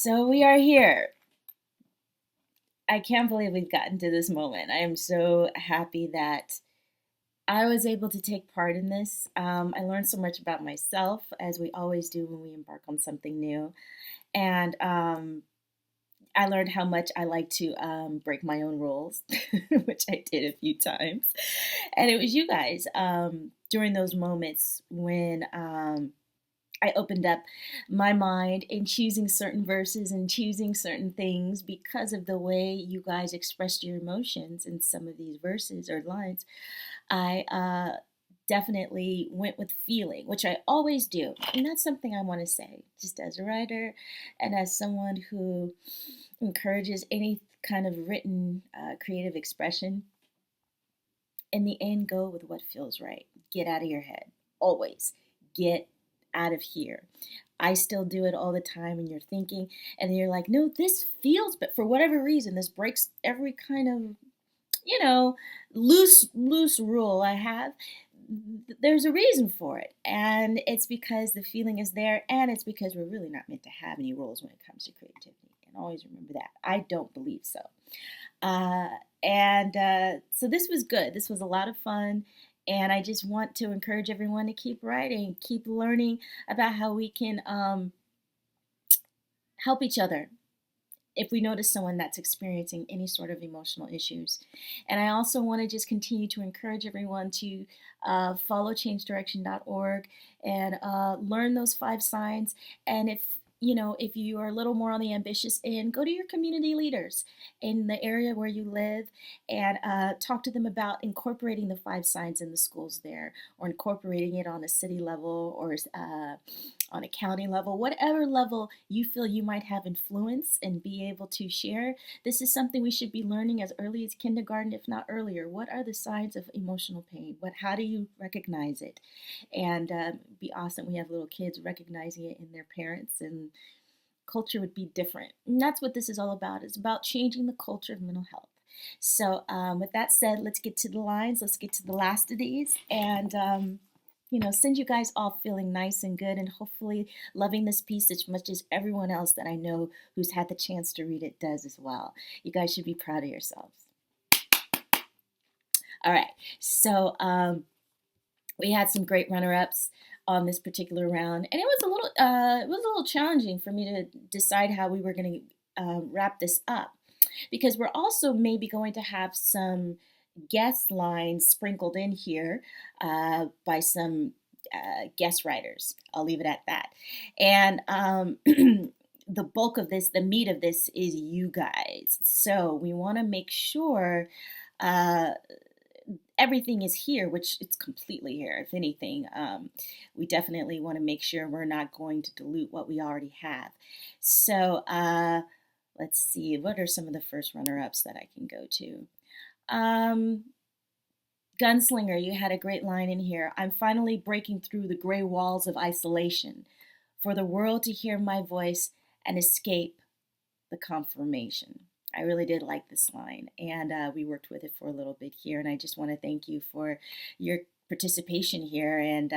So we are here. I can't believe we've gotten to this moment. I am so happy that I was able to take part in this. I learned so much about myself, as we always do when we embark on something new. And I learned how much I like to break my own rules, which I did a few times. And it was you guys during those moments when I opened up my mind in choosing certain verses and choosing certain things because of the way you guys expressed your emotions in some of these verses or lines. I definitely went with feeling, which I always do. And that's something I want to say, just as a writer and as someone who encourages any kind of written creative expression. In the end, go with what feels right. Get out of your head. Always get out of here. I still do it all the time, and you're thinking, and then you're like, no, this feels, but for whatever reason, this breaks every kind of, you know, loose rule I have. There's a reason for it, and it's because the feeling is there, and it's because we're really not meant to have any rules when it comes to creativity. And always remember that. I don't believe so. Uh, and so this was good. This was a lot of fun. And I just want to encourage everyone to keep writing, keep learning about how we can help each other if we notice someone that's experiencing any sort of emotional issues. And I also want to just continue to encourage everyone to follow changedirection.org and learn those 5 signs. And if you are a little more on the ambitious end, go to your community leaders in the area where you live and talk to them about incorporating the 5 signs in the schools there, or incorporating it on a city level, or on a county level, whatever level you feel you might have influence and be able to share. This is something we should be learning as early as kindergarten, if not earlier. What are the signs of emotional pain? How do you recognize it? And be awesome. We have little kids recognizing it in their parents, and culture would be different. And that's what this is all about. It's about changing the culture of mental health. So, with that said, let's get to the lines. Let's get to the last of these, and send you guys all feeling nice and good, and hopefully loving this piece as much as everyone else that I know who's had the chance to read it does as well. You guys should be proud of yourselves. All right, so we had some great runner-ups on this particular round, and it was a little challenging for me to decide how we were going to wrap this up, because we're also maybe going to have some guest lines sprinkled in here by some guest writers. I'll leave it at that. And the bulk of this, the meat of this, is you guys. So we want to make sure uh, everything is here, which it's completely here. If anything, we definitely want to make sure we're not going to dilute what we already have. So let's see, what are some of the first runner-ups that I can go to? Gunslinger, you had a great line in here. I'm finally breaking through the gray walls of isolation for the world to hear my voice and escape the confirmation. I really did like this line, and we worked with it for a little bit here, and I just want to thank you for your participation here, and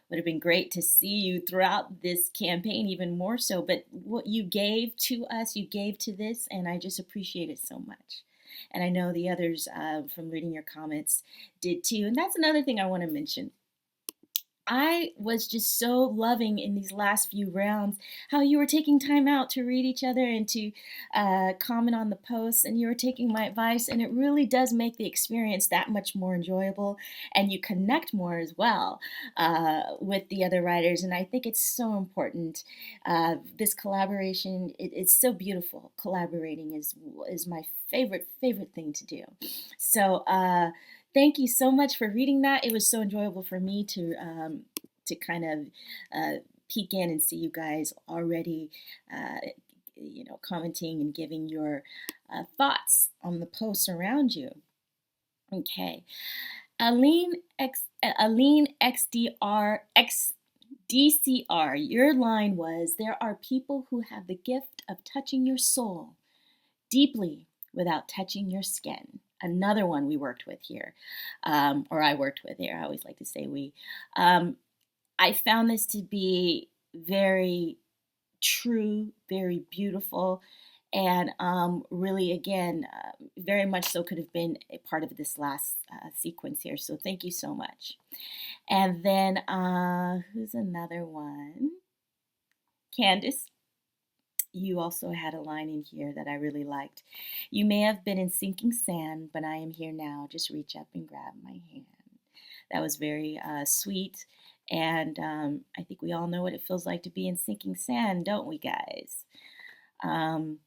would have been great to see you throughout this campaign, even more so. But what you gave to us, you gave to this, and I just appreciate it so much. And I know the others from reading your comments did too. And that's another thing I want to mention. I was just so loving in these last few rounds how you were taking time out to read each other and to comment on the posts, and you were taking my advice, and it really does make the experience that much more enjoyable, and you connect more as well with the other writers, and I think it's so important. This collaboration, it's so beautiful. Collaborating is my favorite thing to do. So thank you so much for reading that. It was so enjoyable for me to kind of peek in and see you guys already, commenting and giving your thoughts on the posts around you. Okay, Aline XDCR, your line was, there are people who have the gift of touching your soul deeply without touching your skin. Another one we worked with here, or I worked with here. I always like to say we. I found this to be very true, very beautiful, and really, again, very much so could have been a part of this last sequence here. So thank you so much. And then, who's another one? Candace, you also had a line in here that I really liked. You may have been in sinking sand, but I am here now. Just reach up and grab my hand. That was very sweet. And I think we all know what it feels like to be in sinking sand, don't we, guys? Um,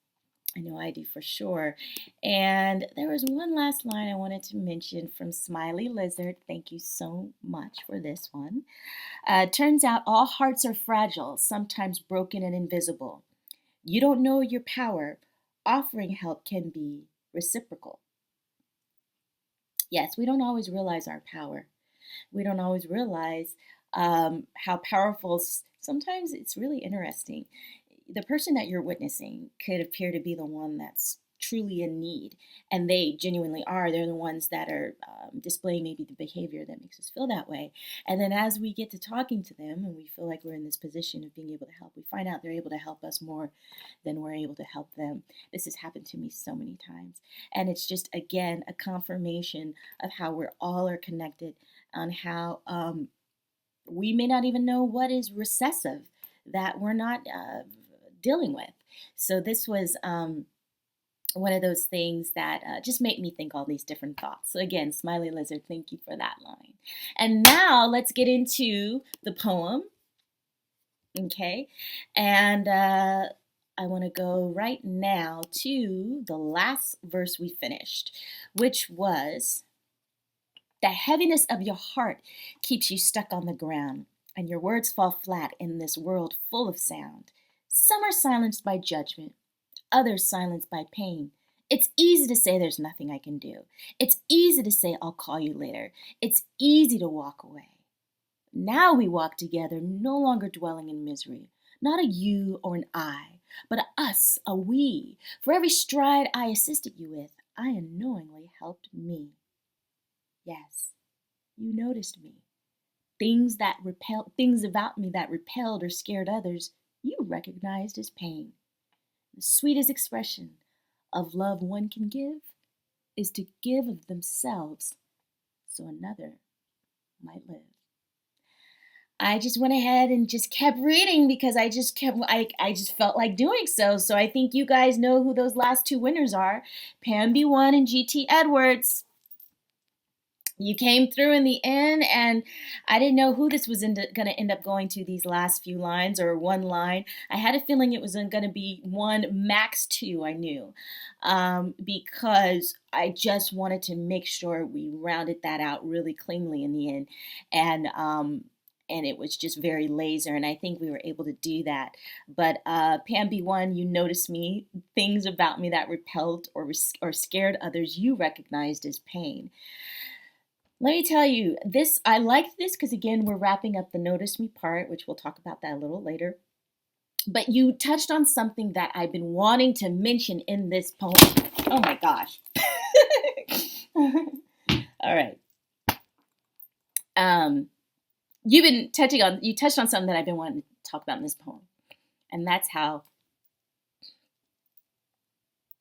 I know I do for sure. And there was one last line I wanted to mention from Smiley Lizard. Thank you so much for this one. Turns out all hearts are fragile, sometimes broken and invisible. You don't know your power. Offering help can be reciprocal. Yes, we don't always realize our power. We don't always realize how powerful. Sometimes it's really interesting. The person that you're witnessing could appear to be the one that's truly in need, and they genuinely are. They're the ones that are displaying maybe the behavior that makes us feel that way. And then as we get to talking to them and we feel like we're in this position of being able to help, we find out they're able to help us more than we're able to help them. This has happened to me so many times. And it's just, again, a confirmation of how we're all are connected, on how we may not even know what is recessive that we're not dealing with. So this was one of those things that just made me think all these different thoughts. So again, Smiley Lizard, thank you for that line. And now let's get into the poem. Okay. And I want to go right now to the last verse we finished, which was: the heaviness of your heart keeps you stuck on the ground, and your words fall flat in this world full of sound. Some are silenced by judgment, others silenced by pain. It's easy to say there's nothing I can do. It's easy to say I'll call you later. It's easy to walk away. Now we walk together, no longer dwelling in misery. Not a you or an I, but a us, a we. For every stride I assisted you with, I unknowingly helped me. Yes, you noticed me. Things about me that repelled or scared others, you recognized as pain. The sweetest expression of love one can give is to give of themselves so another might live. I just went ahead and just kept reading because I just felt like doing so. So I think you guys know who those last two winners are, Pam B1 and GT Edwards. You came through in the end, and I didn't know who this was going to end up going to, these last few lines or one line. I had a feeling it was going to be one, max two, I knew, because I just wanted to make sure we rounded that out really cleanly in the end. And it was just very laser, and I think we were able to do that. But Pam B1, you noticed me, things about me that repelled or scared others, you recognized as pain. Let me tell you, I liked this because, again, we're wrapping up the notice me part, which we'll talk about that a little later. But you touched on something that I've been wanting to mention in this poem. Oh my gosh. All right. You touched on something that I've been wanting to talk about in this poem. And that's how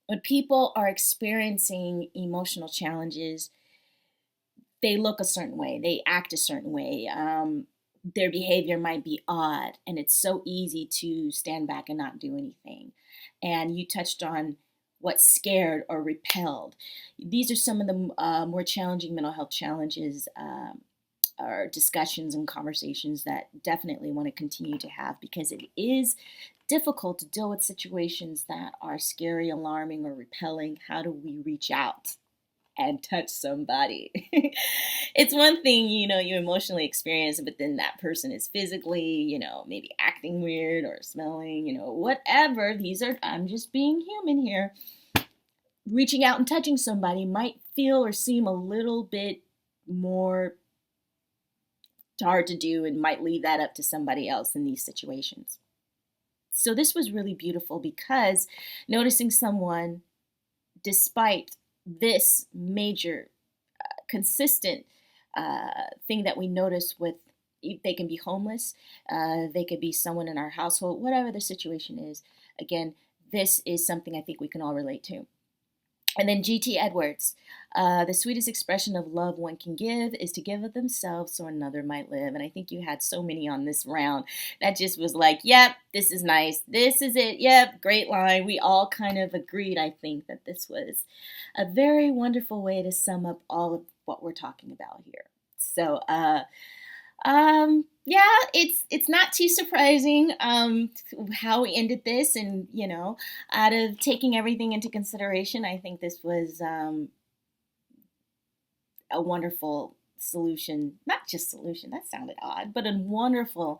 when people are experiencing emotional challenges, they look a certain way, they act a certain way. Their behavior might be odd, and it's so easy to stand back and not do anything. And you touched on what scared or repelled. These are some of the more challenging mental health challenges or discussions and conversations that definitely want to continue to have, because it is difficult to deal with situations that are scary, alarming, or repelling. How do we reach out and touch somebody? It's one thing, you emotionally experience, but then that person is physically, maybe acting weird or smelling, whatever. I'm just being human here. Reaching out and touching somebody might feel or seem a little bit more hard to do and might leave that up to somebody else in these situations. So this was really beautiful, because noticing someone, despite this major consistent thing that we notice with They can be homeless, they could be someone in our household, whatever the situation is. Again, this is something I think we can all relate to. And then G.T. Edwards, the sweetest expression of love one can give is to give of themselves so another might live. And I think you had so many on this round that just was like, yep, this is nice. This is it. Yep, great line. We all kind of agreed, I think, that this was a very wonderful way to sum up all of what we're talking about here. So, yeah, it's not too surprising how we ended this, and out of taking everything into consideration, I think this was a wonderful solution. Not just solution, that sounded odd, but a wonderful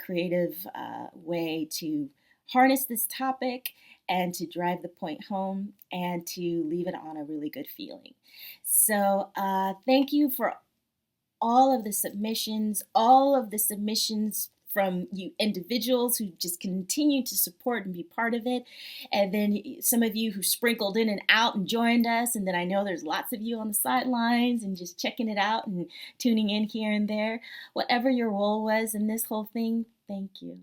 creative way to harness this topic and to drive the point home and to leave it on a really good feeling. So thank you for all of the submissions from you individuals who just continue to support and be part of it. And then some of you who sprinkled in and out and joined us. And then I know there's lots of you on the sidelines and just checking it out and tuning in here and there. Whatever your role was in this whole thing, thank you.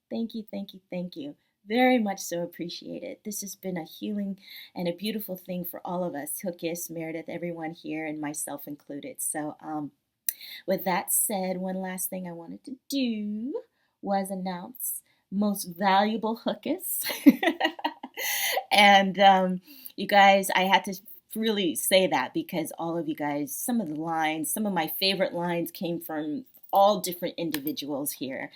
Thank you, thank you, thank you. Very much so appreciated. This has been a healing and a beautiful thing for all of us, Hookist, Meredith, everyone here, and myself included. So, with that said, one last thing I wanted to do was announce most valuable hookers. And you guys, I had to really say that because all of you guys, some of the lines, some of my favorite lines came from all different individuals here.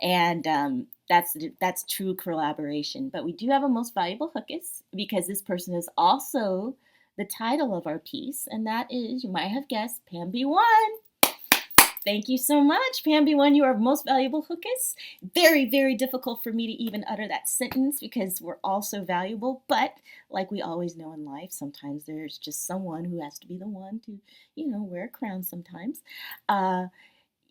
And that's true collaboration. But we do have a most valuable hookers because this person is also the title of our piece, and that is, you might have guessed, Pam B1. Thank you so much, Pam B1. You are most valuable hookers. Very, very difficult for me to even utter that sentence because we're all so valuable. But like we always know in life, sometimes there's just someone who has to be the one to, wear a crown sometimes.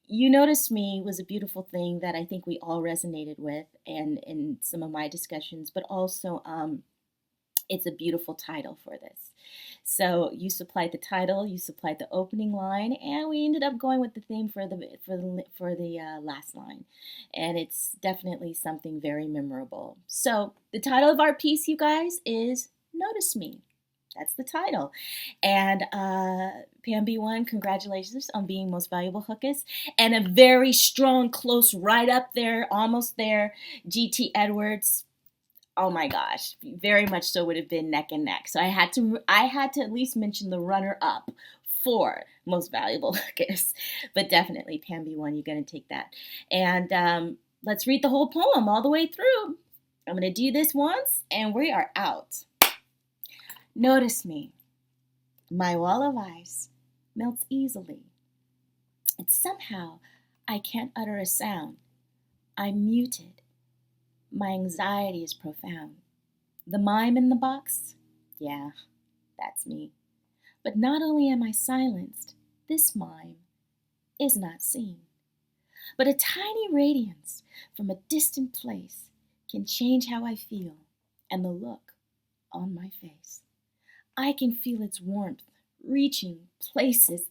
You Notice Me was a beautiful thing that I think we all resonated with, and in some of my discussions, but also it's a beautiful title for this. So you supplied the title, you supplied the opening line, and we ended up going with the theme for the last line. And it's definitely something very memorable. So the title of our piece, you guys, is Notice Me. That's the title. And Pam B1, congratulations on being most valuable hookist. And a very strong, close, right up there, almost there, G.T. Edwards. Oh my gosh, very much so would have been neck and neck. So I had to at least mention the runner up for most valuable hookist. But definitely Pam B1, you're going to take that. And let's read the whole poem all the way through. I'm going to do this once and we are out. Notice me. My wall of ice melts easily. And somehow I can't utter a sound. I'm muted. My anxiety is profound. The mime in the box? Yeah, that's me. But not only am I silenced, this mime is not seen. But a tiny radiance from a distant place can change how I feel and the look on my face. I can feel its warmth reaching places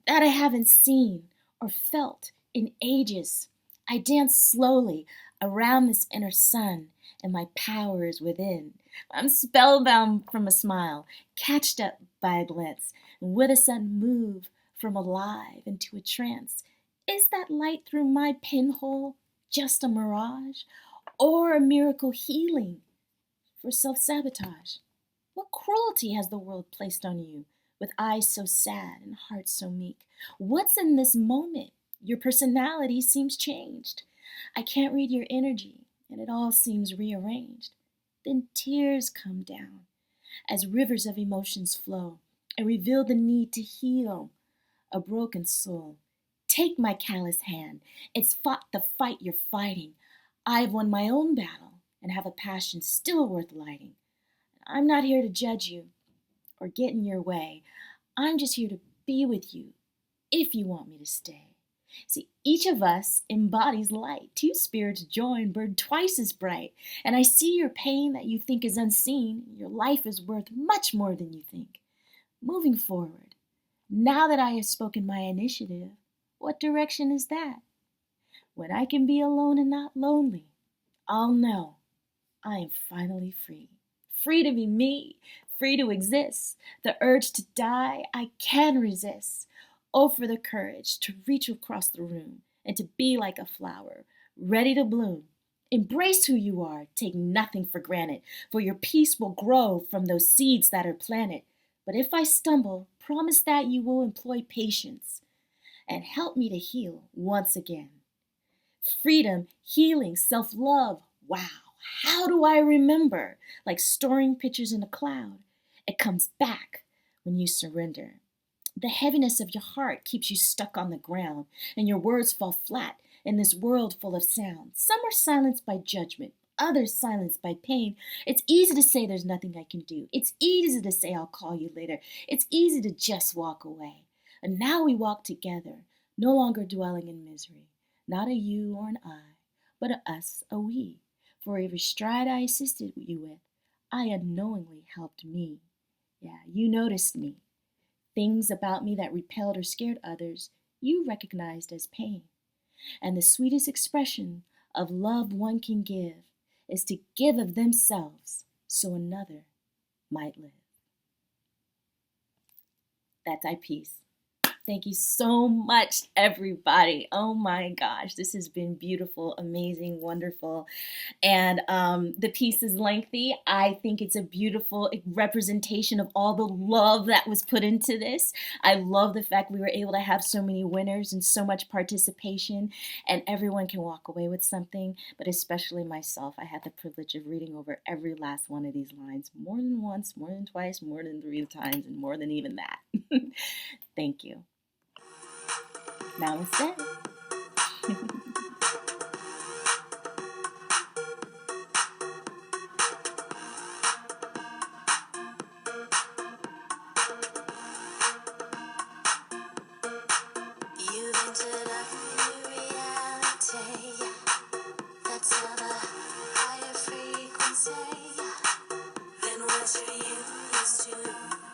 that I haven't seen or felt in ages. I dance slowly around this inner sun, and my power is within. I'm spellbound from a smile, catched up by a glance, and with a sudden move from alive into a trance. Is that light through my pinhole just a mirage, or a miracle healing for self-sabotage? What cruelty has the world placed on you, with eyes so sad and heart so meek? What's in this moment? Your personality seems changed. I can't read your energy, and it all seems rearranged. Then tears come down as rivers of emotions flow and reveal the need to heal a broken soul. Take my callous hand. It's fought the fight you're fighting. I've won my own battle and have a passion still worth lighting. I'm not here to judge you or get in your way. I'm just here to be with you if you want me to stay. See, each of us embodies light. Two spirits join, burn twice as bright. And I see your pain that you think is unseen. Your life is worth much more than you think. Moving forward, now that I have spoken my initiative, What direction is that? When I can be alone and not lonely, I'll know I am finally free. Free to be me, free to exist. The urge to die, I can resist. Oh, for the courage to reach across the room and to be like a flower, ready to bloom. Embrace who you are, take nothing for granted, for your peace will grow from those seeds that are planted. But if I stumble, promise that you will employ patience and help me to heal once again. Freedom, healing, self love. Wow, how do I remember? Like storing pictures in a cloud. It comes back when you surrender. The heaviness of your heart keeps you stuck on the ground, and your words fall flat in this world full of sound. Some are silenced by judgment, others silenced by pain. It's easy to say there's nothing I can do. It's easy to say I'll call you later. It's easy to just walk away. And now we walk together, no longer dwelling in misery. Not a you or an I, but a us, a we. For every stride I assisted you with, I unknowingly helped me. Yeah, you noticed me. Things about me that repelled or scared others, you recognized as pain. And the sweetest expression of love one can give is to give of themselves so another might live. That's I peace. Thank you so much, everybody. Oh my gosh, this has been beautiful, amazing, wonderful. And the piece is lengthy. I think it's a beautiful representation of all the love that was put into this. I love the fact we were able to have so many winners and so much participation, and everyone can walk away with something, but especially myself. I had the privilege of reading over every last one of these lines more than once, more than twice, more than 3 times, and more than even that. Thank you. Namaste. You've entered a new reality that's of a higher frequency than what you're used to.